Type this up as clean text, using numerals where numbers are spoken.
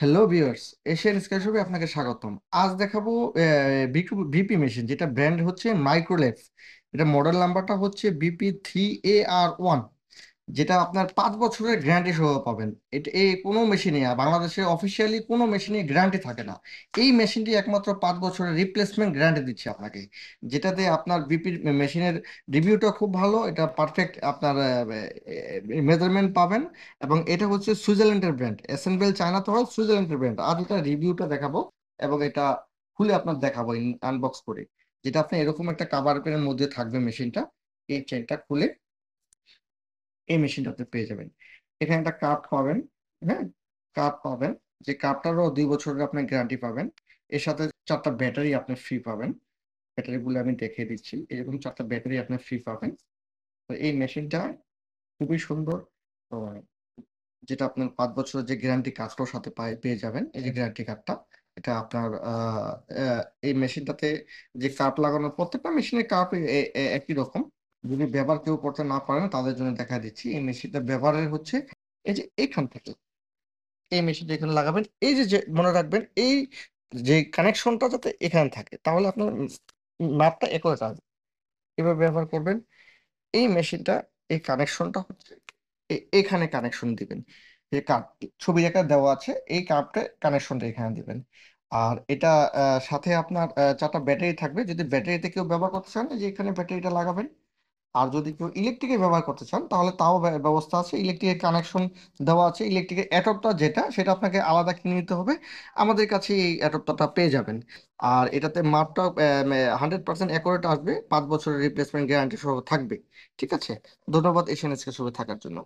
Hello viewers, Asian sky শপে আপনাকে স্বাগতম। আজ দেখাবো বিপি মেশিন, যেটা ব্র্যান্ড হচ্ছে মাইক্রোলেফ। এটা মডেল নাম্বারটা হচ্ছে BP3AR1, যেটা আপনার 5 বছরের গ্যারান্টি সহ পাবেন। এটা এই কোনো মেশিনে বাংলাদেশে অফিসিয়ালি কোনো মেশিনে গ্যারান্টি থাকে না। এই মেশিনটি একমাত্র 5 বছরের রিপ্লেসমেন্ট গ্যারান্টি দিচ্ছে আপনাকে, যেটাতে আপনার বিপি মেশিনের রিভিউটা খুব ভালো। এটা পারফেক্ট আপনার মেজারমেন্ট পাবেন। এবং এটা হচ্ছে সুইজারল্যান্ডের ব্র্যান্ড, অ্যাসেম্বল চায়নাতে হয়, সুইজারল্যান্ডের ব্র্যান্ড। আর এটা রিভিউটা দেখাবো এবং এটা খুলে আপনার দেখাবো আনবক্স করে। যেটা আপনি এরকম একটা কাভার পেনের মধ্যে থাকবে মেশিনটা। এই চেনটা খুলে এই মেশিনটা আপনি পেয়ে যাবেন। এখানে একটা কাপ পাবেন। হ্যাঁ, কাপ পাবেন। যে কাপটারও 2 বছরের আপনি গ্যারান্টি পাবেন। এর সাথে 4টা ব্যাটারি আপনি ফ্রি পাবেন। ব্যাটারিগুলো আমি দেখিয়ে দিচ্ছি, এরকম 4টা ব্যাটারি আপনি ফ্রি পাবেন। তো এই মেশিনটা খুবই সুন্দর। তো যেটা আপনার 5 বছরের যে গ্যারান্টি কার্ডটার সাথে পেয়ে যাবেন, এই যে গ্যারান্টি কার্ডটা, এটা আপনার এই মেশিনটাতে যে কার্ড লাগানো, প্রত্যেকটা মেশিনের কার্ড একই রকম। যদি ব্যবহার কেউ করতে না পারেন তাদের জন্য দেখা দিচ্ছি। এই মেশিনটা ব্যবহারের হচ্ছে এই যে এখান থেকে এই মেশিনটা এখানে লাগাবেন। এই যে যে মনে রাখবেন, এই যে কানেকশনটা যাতে এখানে থাকে, তাহলে আপনার মাপটা একই আসবে। এভাবে ব্যবহার করবেন। এই মেশিনটা, এই কানেকশনটা হচ্ছে এখানে কানেকশন দিবেন। যে কার্ড ছবি একটা দেওয়া আছে, এই কার্ডটা কানেকশনটা এখানে দিবেন। আর এটা সাথে আপনার 4টা ব্যাটারি থাকবে। যদি ব্যাটারিতে কেউ ব্যবহার করতে চান, এই যে এখানে ব্যাটারিটা লাগাবেন। আর যদি কেউ ইলেকট্রিকে ব্যবহার করতে চান, তাহলে তাও ব্যবস্থা আছে। ইলেকট্রিকের কানেকশন দেওয়া আছে। ইলেকট্রিকের অ্যাডপ্টার যেটা, সেটা আপনাকে আলাদা কিনে নিতে হবে। আমাদের কাছে এই অ্যাডপ্টারটা পেয়ে যাবেন। আর এটাতে মাপটা 100% অ্যাকুরেট আসবে, 5 বছরের রিপ্লেসমেন্ট গ্যারান্টি সহ থাকবে। ঠিক আছে, ধন্যবাদ এশিয়ান স্কেচ থাকার জন্য।